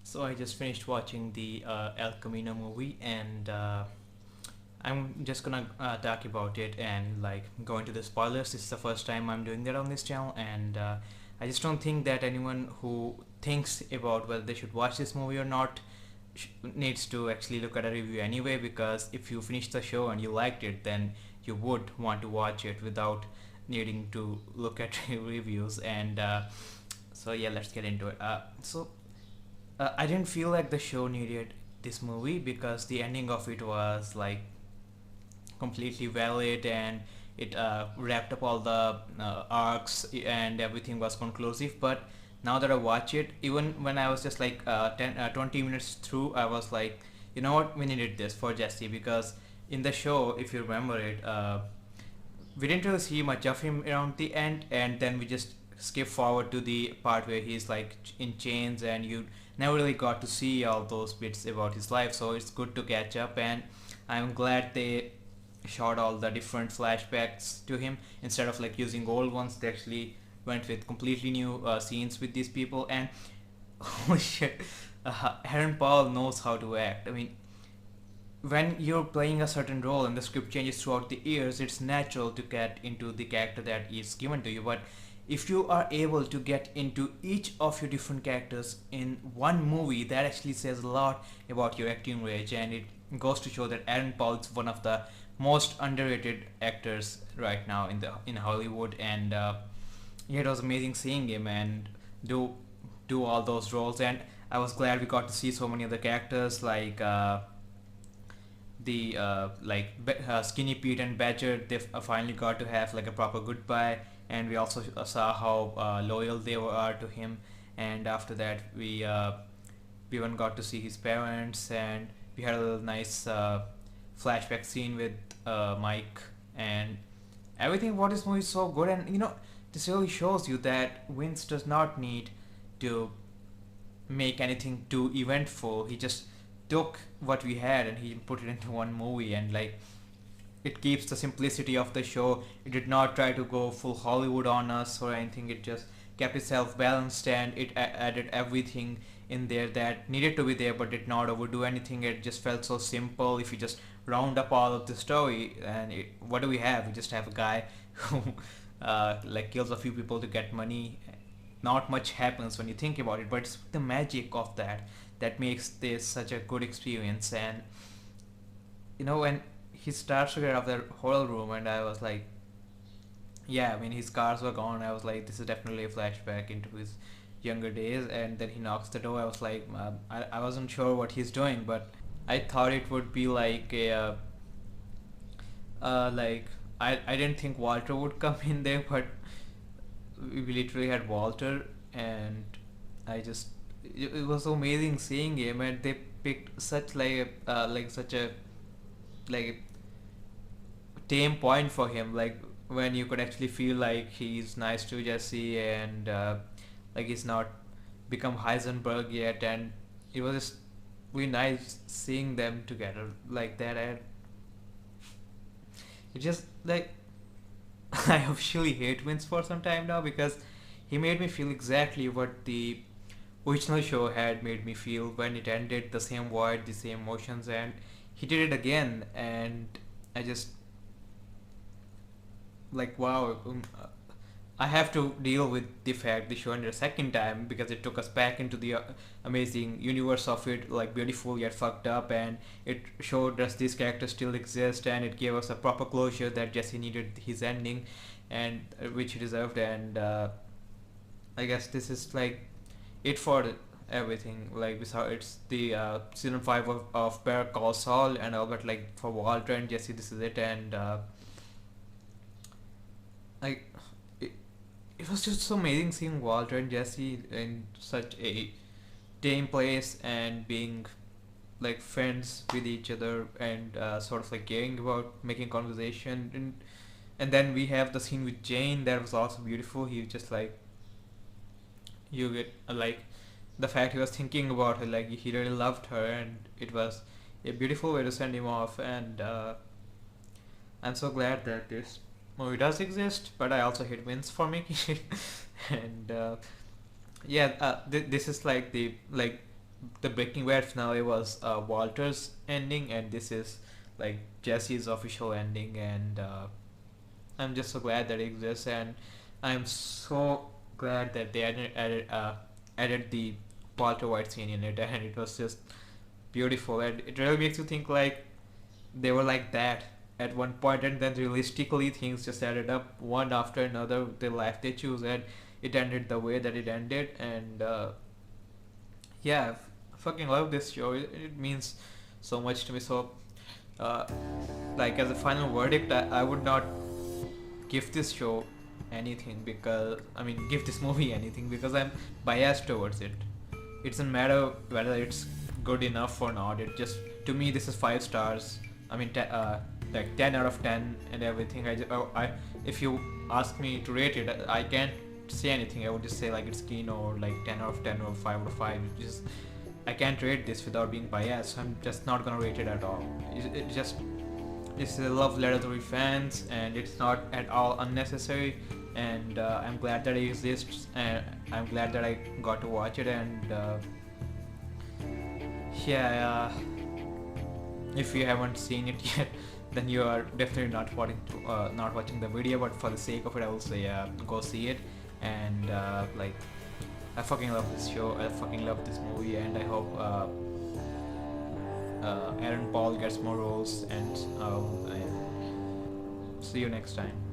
So I just finished watching the El Camino movie, and I'm just gonna talk about it and like go into the spoilers. This is the first time I'm doing that on this channel, and I just don't think that anyone who thinks about whether they should watch this movie or not needs to actually look at a review anyway. Because if you finish the show and you liked it, then you would want to watch it without needing to look at reviews. And so yeah, let's get into it. I didn't feel like the show needed this movie because the ending of it was like completely valid, and it wrapped up all the arcs and everything was conclusive. But now that I watch it, even when I was just like 20 minutes through, I was like, you know what, we needed this for Jesse. Because in the show, if you remember it, we didn't really see much of him around the end, and then we just skip forward to the part where he's like in chains, and you never really got to see all those bits about his life. So it's good to catch up, and I'm glad they shot all the different flashbacks to him instead of like using old ones. They actually went with completely new scenes with these people. And holy shit, Aaron Paul knows how to act. I mean, when you're playing a certain role and the script changes throughout the years, it's natural to get into the character that is given to you. But if you are able to get into each of your different characters in one movie, that actually says a lot about your acting range, and it goes to show that Aaron Paul is one of the most underrated actors right now in Hollywood. And yeah, it was amazing seeing him and do do all those roles. And I was glad we got to see so many other characters like the Skinny Pete and Badger. They finally got to have like a proper goodbye, and we also saw how loyal they are to him. And after that, we even got to see his parents, and we had a little nice flashback scene with Mike. And everything about this movie is so good. And this really shows you that Vince does not need to make anything too eventful. He just took what we had and he put it into one movie, and like it keeps the simplicity of the show. It did not try to go full Hollywood on us or anything. It just kept itself balanced, and it added everything in there that needed to be there, but did not overdo anything. It just felt so simple. If you just round up all of the story, and what do we have? We just have a guy who like kills a few people to get money. Not much happens when you think about it, but it's the magic of that makes this such a good experience. And when he starts to get out of the horror room, and I was like, yeah, I mean, his scars were gone. I was like, this is definitely a flashback into his younger days. And then he knocks the door. I was like, I wasn't sure what he's doing, but I thought it would be like a like I didn't think Walter would come in there, but we literally had Walter. And I just it was so amazing seeing him. And they picked such like such a like tame point for him, like when you could actually feel like he's nice to Jesse, and like he's not become Heisenberg yet. And it was just really nice seeing them together like that. And it just like I officially hate Vince for some time now, because he made me feel exactly what the original show had made me feel when it ended. The same void, the same emotions, and he did it again. And I just like, wow. I have to deal with the fact the show ended a second time, because it took us back into the amazing universe of it, like beautiful yet fucked up. And it showed us these characters still exist, and it gave us a proper closure that Jesse needed his ending, and which he deserved. And I guess this is like it for everything. Like we saw, it's the season 5 of Better Call Saul and Albert. Like for Walter and Jesse, this is it. And like it was just so amazing seeing Walter and Jesse in such a tame place, and being like friends with each other, and sort of like caring about making conversation. And then we have the scene with Jane that was also beautiful. He just like, you get like the fact he was thinking about her, like he really loved her, and it was a beautiful way to send him off. And I'm so glad that this movie does exist, but I also hate Vince for making it. And yeah, this is like the like the Breaking Bad finale was Walter's ending, and this is like Jesse's official ending, and I'm just so glad that it exists, and I'm so glad that they added the Walter White scene in it, and it was just beautiful, and it really makes you think like they were like that at one point, and then realistically things just added up one after another, the life they choose, and it ended the way that it ended, and yeah, I fucking love this show. It means so much to me. So, uh, like as a final verdict, I would not give this show anything because I mean give this movie anything because I'm biased towards it. It doesn't matter whether it's good enough or not. It just to me this is 5 stars. I mean like 10 out of 10 and everything. I if you ask me to rate it, I can't say anything. I would just say like it's Kino or like 10 out of 10 or 5 out of 5. Just I can't rate this without being biased. I'm just not gonna rate it at all. It just it's a love letter to the fans, and it's not at all unnecessary. And I'm glad that it exists, and I'm glad that I got to watch it. And yeah, if you haven't seen it yet, then you are definitely not watching the video. But for the sake of it, I will say go see it. And like I fucking love this show. I fucking love this movie, and I hope Aaron Paul gets more roles. And see you next time.